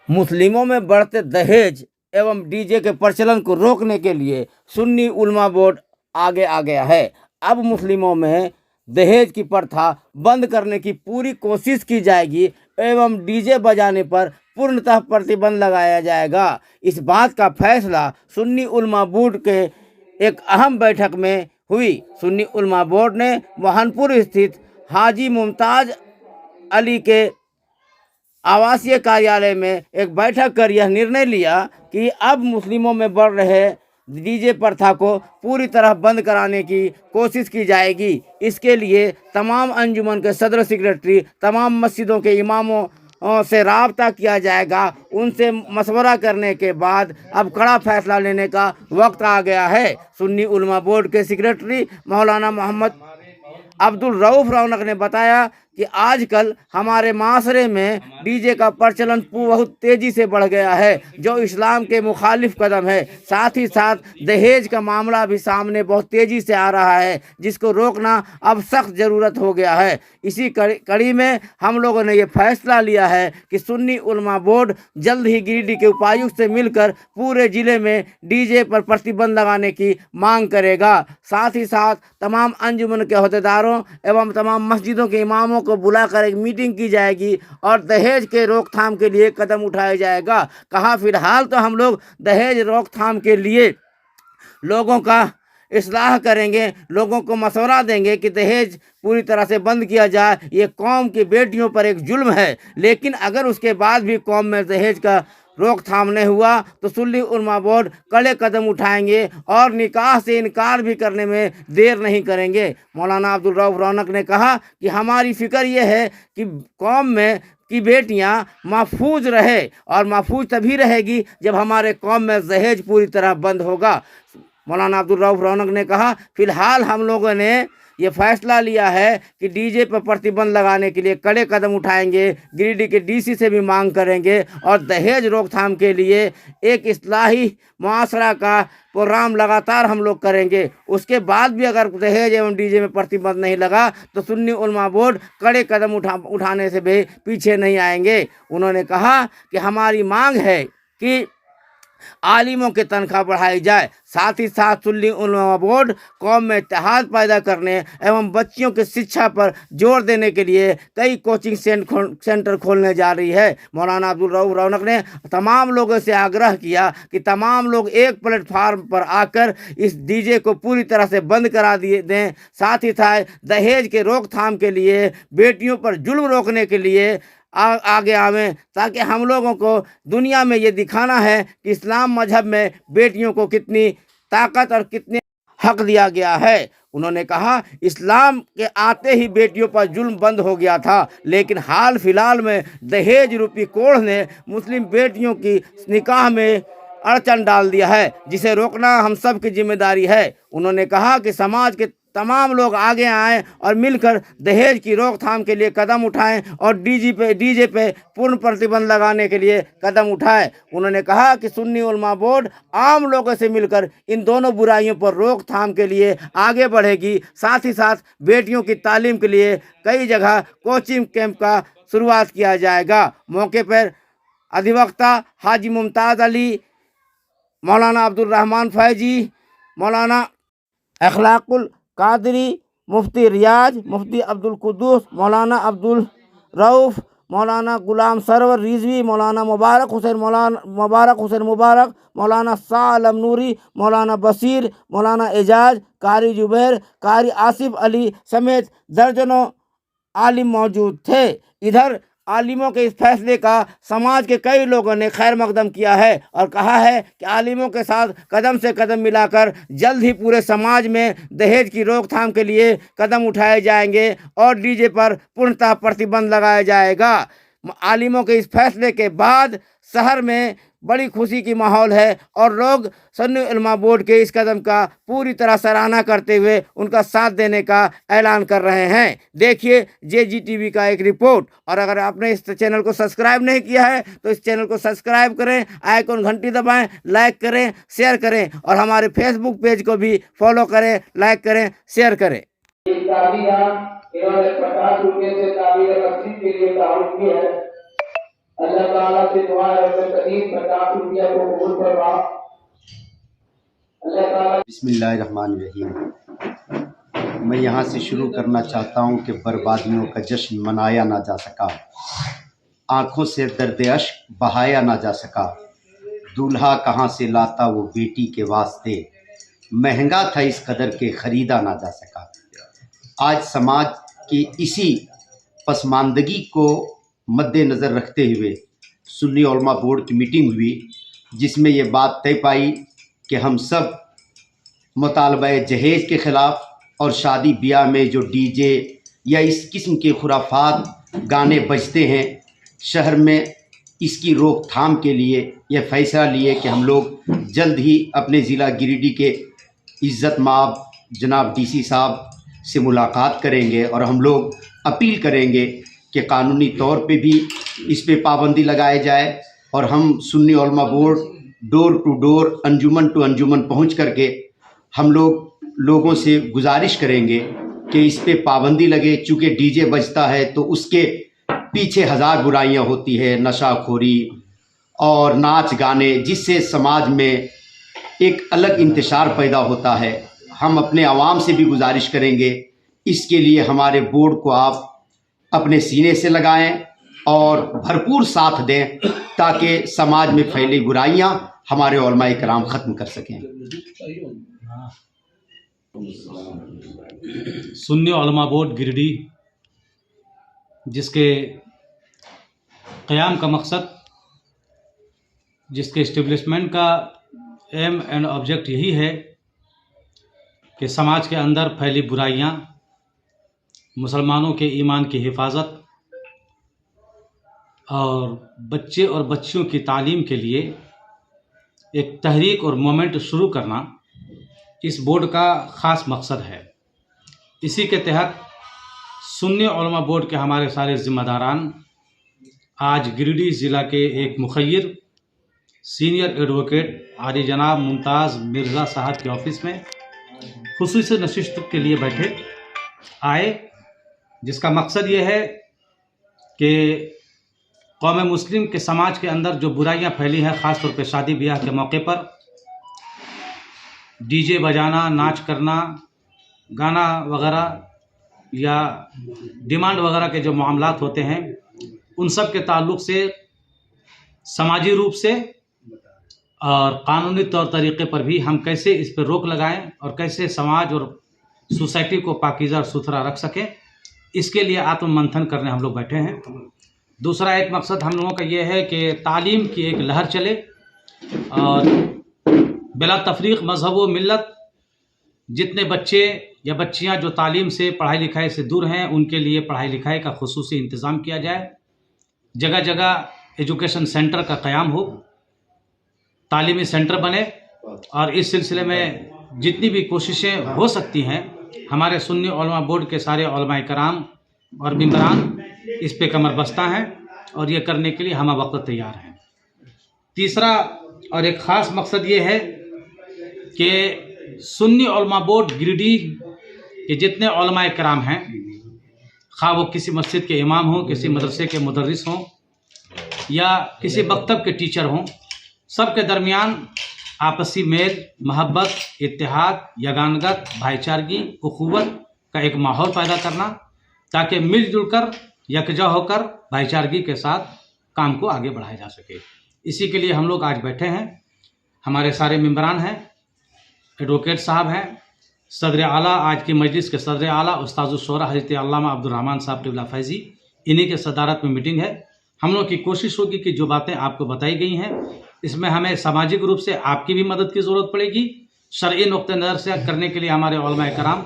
मुस्लिमों में बढ़ते दहेज एवं डीजे के प्रचलन को रोकने के लिए सुन्नी उलमा बोर्ड आगे आ गया है। अब मुस्लिमों में दहेज की प्रथा बंद करने की पूरी कोशिश की जाएगी एवं डीजे बजाने पर पूर्णतः प्रतिबंध लगाया जाएगा। इस बात का फैसला सुन्नी उलमा बोर्ड के एक अहम बैठक में हुई। सुन्नी उलमा बोर्ड ने मोहनपुर स्थित हाजी मुमताज अली के आवासीय कार्यालय में एक बैठक कर यह निर्णय लिया कि अब मुस्लिमों में बढ़ रहे डीजे प्रथा को पूरी तरह बंद कराने की कोशिश की जाएगी। इसके लिए तमाम अंजुमन के सदर सेक्रेटरी, तमाम मस्जिदों के इमामों से राब्ता किया जाएगा। उनसे मशवरा करने के बाद अब कड़ा फैसला लेने का वक्त आ गया है। सुन्नी उलमा बोर्ड के सेक्रेटरी मौलाना मोहम्मद अब्दुल रऊफ रौनक ने बताया कि आजकल हमारे माशरे में डीजे का प्रचलन बहुत तेज़ी से बढ़ गया है, जो इस्लाम के मुखालिफ कदम है। साथ ही साथ दहेज का मामला भी सामने बहुत तेज़ी से आ रहा है, जिसको रोकना अब सख्त ज़रूरत हो गया है। इसी कड़ी में हम लोगों ने ये फैसला लिया है कि सुन्नी उलमा बोर्ड जल्द ही गिरिडीह के उपायुक्त से मिलकर पूरे ज़िले में डीजे पर प्रतिबंध लगाने की मांग करेगा। साथ ही साथ तमाम अंजुमन के अहदेदारों एवं तमाम मस्जिदों के इमामों को बुलाकर एक मीटिंग की जाएगी और दहेज के रोकथाम के लिए कदम उठाया जाएगा। कहा फिलहाल तो हम लोग दहेज रोकथाम के लिए लोगों का इस्लाह करेंगे, लोगों को मशवरा देंगे कि दहेज पूरी तरह से बंद किया जाए। ये कौम की बेटियों पर एक जुल्म है, लेकिन अगर उसके बाद भी कौम में दहेज का रोकथाम नहीं हुआ तो सुन्नी उलमा बोर्ड कड़े कदम उठाएंगे और निकाह से इनकार भी करने में देर नहीं करेंगे। मौलाना अब्दुल रऊफ रौनक ने कहा कि हमारी फ़िक्र ये है कि कौम में की बेटियां महफूज रहे, और महफूज तभी रहेगी जब हमारे कौम में दहेज पूरी तरह बंद होगा। मौलाना अब्दुल रऊफ रौनक ने कहा फिलहाल हम लोगों ने ये फैसला लिया है कि डीजे पर प्रतिबंध लगाने के लिए कड़े कदम उठाएंगे। गिरिडीह के डीसी से भी मांग करेंगे और दहेज रोकथाम के लिए एक इस्लाही मुआशरा का प्रोग्राम लगातार हम लोग करेंगे। उसके बाद भी अगर दहेज एवं डीजे में प्रतिबंध नहीं लगा तो सुन्नी उलमा बोर्ड कड़े कदम उठाने से भी पीछे नहीं आएंगे। उन्होंने कहा कि हमारी मांग है कि आलिमों की तनख्वाह बढ़ाई जाए। साथ ही साथ सुन्नी उलमा बोर्ड कौम में इत्तेहाद पैदा करने एवं बच्चियों की शिक्षा पर जोर देने के लिए कई कोचिंग सेंटर खोलने जा रही है। मौलाना अब्दुल रऊफ रौनक ने तमाम लोगों से आग्रह किया कि तमाम लोग एक प्लेटफार्म पर आकर इस डीजे को पूरी तरह से बंद करा दिए दें। साथ ही साथ दहेज के रोकथाम के लिए, बेटियों पर जुल्म रोकने के लिए आगे आवें, ताकि हम लोगों को दुनिया में ये दिखाना है कि इस्लाम मजहब में बेटियों को कितनी ताकत और कितने हक दिया गया है। उन्होंने कहा इस्लाम के आते ही बेटियों पर जुल्म बंद हो गया था, लेकिन हाल फिलहाल में दहेज रूपी कोढ़ ने मुस्लिम बेटियों की निकाह में अड़चन डाल दिया है, जिसे रोकना हम सब की जिम्मेदारी है। उन्होंने कहा कि समाज के तमाम लोग आगे आएं और मिलकर दहेज की रोकथाम के लिए कदम उठाएं और डीजे पे पूर्ण प्रतिबंध लगाने के लिए कदम उठाएं। उन्होंने कहा कि सुन्नी उलमा बोर्ड आम लोगों से मिलकर इन दोनों बुराइयों पर रोकथाम के लिए आगे बढ़ेगी। साथ ही साथ बेटियों की तालीम के लिए कई जगह कोचिंग कैंप का शुरुआत किया जाएगा। मौके पर अधिवक्ता हाजी मुमताज़ अली, मौलाना अब्दुल रहमान फैजी, मौलाना अखलाकुल कादरी, मुफ्ती रियाज, मुफ्ती अब्दुल कुद्दूस, मौलाना अब्दुल रऊफ, मौलाना गुलाम सरवर रिजवी, मौलाना मुबारक हुसैन मुबारक, मौलाना शाह आलम नूरी, मौलाना बशीर, मौलाना एजाज, कारी जुबैर, कारी आसिफ अली समेत दर्जनों आलिम मौजूद थे। इधर आलिमों के इस फैसले का समाज के कई लोगों ने खैर मकदम किया है और कहा है कि आलिमों के साथ कदम से कदम मिलाकर जल्द ही पूरे समाज में दहेज की रोकथाम के लिए कदम उठाए जाएंगे और डीजे पर पूर्णतः प्रतिबंध लगाया जाएगा। आलिमों के इस फैसले के बाद शहर में बड़ी खुशी की माहौल है और लोग सुन्नी उलमा बोर्ड के इस कदम का पूरी तरह सराहना करते हुए उनका साथ देने का ऐलान कर रहे हैं। देखिए JGTV का एक रिपोर्ट। और अगर आपने इस चैनल को सब्सक्राइब नहीं किया है तो इस चैनल को सब्सक्राइब करें, आइकॉन घंटी दबाएं, लाइक करें, शेयर करें और हमारे फेसबुक पेज को भी फॉलो करें, लाइक करें, शेयर करें। इन्होंने 50 रुपये से ताबीर मस्जिद के लिए ताउन की है। अल्लाह ताला से दुआ है रब्बुल करीम 50 रुपया को कबूल फरमा। अल्लाह ताला। बिस्मिल्लाहिर्रहमानिर्रहीम। मैं यहाँ से शुरू करना चाहता हूँ कि बर्बादियों का जश्न मनाया ना जा सका, आँखों से दर्द अश्क बहाया ना जा सका, दूल्हा कहाँ से लाता वो बेटी के वास्ते, महंगा था इस कदर के ख़रीदा ना जा सका। आज समाज की इसी पसमानदगी को मद्देनज़र रखते हुए सुन्नी उलमा बोर्ड की मीटिंग हुई, जिसमें ये बात तय पाई कि हम सब मुतालबा जहेज़ के ख़िलाफ़ और शादी ब्याह में जो डीजे या इस किस्म के खुराफात गाने बजते हैं शहर में, इसकी रोकथाम के लिए यह फ़ैसला लिए कि हम लोग जल्द ही अपने ज़िला गिरिडीह के इज़्ज़त माब जनाब डीसी साहब से मुलाकात करेंगे और हम लोग अपील करेंगे कि कानूनी तौर पे भी इस पे पाबंदी लगाए जाए। और हम Sunni Ulama board door to door, अंजुमन टू अंजुमन पहुंच करके हम लोगों से गुजारिश करेंगे कि इस पे पाबंदी लगे। चूँकि डीजे बजता है तो उसके पीछे हज़ार बुराइयां होती है, नशाखोरी और नाच गाने, जिससे समाज में एक अलग इंतशार पैदा होता है। हम अपने आवाम से भी गुजारिश करेंगे, इसके लिए हमारे बोर्ड को आप अपने सीने से लगाएं और भरपूर साथ दें ताकि समाज में फैली बुराइयां हमारे उलमा इकराम ख़त्म कर सकें। सुन्नी उलमा बोर्ड गिरिडीह, जिसके क़याम का मकसद, जिसके इस्टेब्लिशमेंट का एम एंड ऑब्जेक्ट यही है कि समाज के अंदर फैली बुराइयां, मुसलमानों के ईमान की हिफाजत और बच्चे और बच्चियों की तालीम के लिए एक तहरीक और मोमेंट शुरू करना इस बोर्ड का ख़ास मकसद है। इसी के तहत सुन्नी उलमा बोर्ड के हमारे सारे ज़िम्मेदारान आज गिरिडीह ज़िला के एक मुखय्यर सीनियर एडवोकेट आली जनाब मुमताज़ मिर्ज़ा साहब के ऑफ़िस में खुसूसी नशिस्त के लिए आए, जिसका मकसद ये है कि कौम मुस्लिम के समाज के अंदर जो बुराइयां फैली हैं, ख़ास तौर पे शादी ब्याह के मौके पर डीजे बजाना, नाच करना, गाना वगैरह या डिमांड वगैरह के जो मामलात होते हैं, उन सब के ताल्लुक़ से समाजी रूप से और कानूनी तौर तरीक़े पर भी हम कैसे इस पर रोक लगाएं और कैसे समाज और सोसाइटी को पाकीज़ा और सुथरा रख सकें, इसके लिए आत्ममंथन करने हम लोग बैठे हैं। दूसरा एक मकसद हम लोगों का ये है कि तालीम की एक लहर चले और बिला तफरीक़ मज़हब व मिल्लत जितने बच्चे या बच्चियां जो तालीम से, पढ़ाई लिखाई से दूर हैं, उनके लिए पढ़ाई लिखाई का खुसूसी इंतज़ाम किया जाए। जगह जगह एजुकेशन सेंटर का क़याम हो, तालीमी सेंटर बने और इस सिलसिले में जितनी भी कोशिशें हो सकती हैं, हमारे सुन्नी उलमा बोर्ड के सारे उलमा कराम और मेंबरान इस पे कमर बस्ता हैं और ये करने के लिए हम वक्त तैयार हैं। तीसरा और एक ख़ास मकसद ये है कि सुन्नी उलमा बोर्ड गिरिडीह के जितने उलमा कराम हैं, खा वो किसी मस्जिद के इमाम हों, किसी मदरसे के मुदर्रिस हों या किसी मकतब के टीचर हों, सब के दरमियान आपसी मेल, मोहब्बत, इत्तेहाद, यगानगत, भाईचारगी, उखुवत का एक माहौल पैदा करना, ताकि मिलजुल कर यकजा होकर भाईचारगी के साथ काम को आगे बढ़ाया जा सके। इसी के लिए हम लोग आज बैठे हैं। हमारे सारे मेंबरान हैं, एडवोकेट साहब हैं, सदर आला, आज की मजलिस के सदर आला उस्ताद-उस-शोरा हज़रत अल्लामा अब्दुल रहमान साहब क़िबला फैज़ी, इन्हीं के सदारत में मीटिंग है। हम लोग की कोशिश होगी कि जो बातें आपको बताई गई हैं, इसमें हमें सामाजिक रूप से आपकी भी मदद की ज़रूरत पड़ेगी। शरई नुक्ते नज़र से करने के लिए हमारे उलमा कराम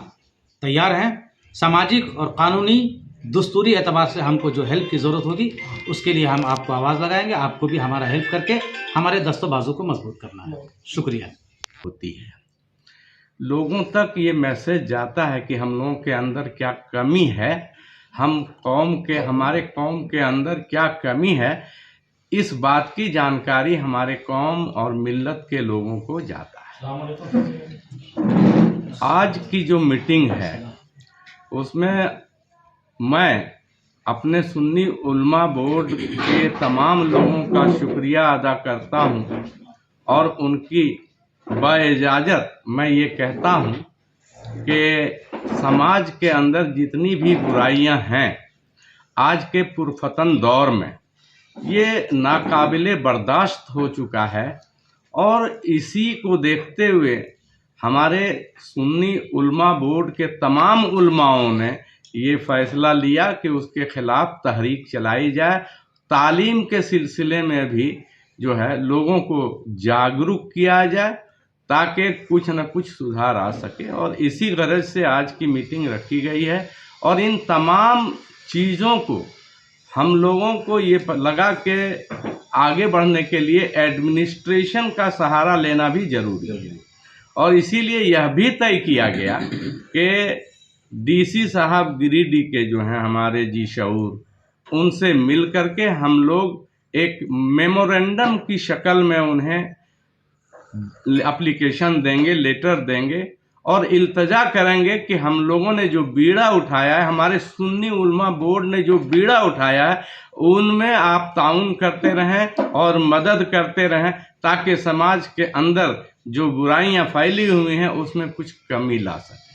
तैयार हैं। सामाजिक और कानूनी दस्तूरी एतबार से हमको जो हेल्प की ज़रूरत होगी, उसके लिए हम आपको आवाज़ लगाएंगे। आपको भी हमारा हेल्प करके हमारे दस्तों बाजू को मजबूत करना है। शुक्रिया। होती है, लोगों तक ये मैसेज जाता है कि हम लोगों के अंदर क्या कमी है, हमारे कौम के अंदर क्या कमी है, इस बात की जानकारी हमारे कौम और मिल्लत के लोगों को जाता है। आज की जो मीटिंग है उसमें मैं अपने सुन्नी उलमा बोर्ड के तमाम लोगों का शुक्रिया अदा करता हूँ और उनकी बाइजाज़त मैं ये कहता हूँ कि समाज के अंदर जितनी भी बुराइयां हैं आज के पुरफतन दौर में ये नाकाबिले बर्दाश्त हो चुका है और इसी को देखते हुए हमारे सुन्नी उलमा बोर्ड के तमाम उलमाओं ने ये फ़ैसला लिया कि उसके ख़िलाफ़ तहरीक चलाई जाए। तालीम के सिलसिले में भी जो है लोगों को जागरूक किया जाए ताकि कुछ न कुछ सुधार आ सके और इसी गरज से आज की मीटिंग रखी गई है। और इन तमाम चीज़ों को हम लोगों को ये लगा कि आगे बढ़ने के लिए एडमिनिस्ट्रेशन का सहारा लेना भी ज़रूरी है और इसीलिए यह भी तय किया गया कि डीसी साहब गिरिडीह के जो हैं हमारे जी शऊर, उनसे मिल करके हम लोग एक मेमोरेंडम की शक्ल में उन्हें एप्लीकेशन देंगे, लेटर देंगे और इल्तजा करेंगे कि हम लोगों ने जो बीड़ा उठाया है, हमारे सुन्नी उलमा बोर्ड ने जो बीड़ा उठाया है, उनमें आप ताउन करते रहें और मदद करते रहें ताकि समाज के अंदर जो बुराइयां फैली हुई हैं उसमें कुछ कमी ला सकें।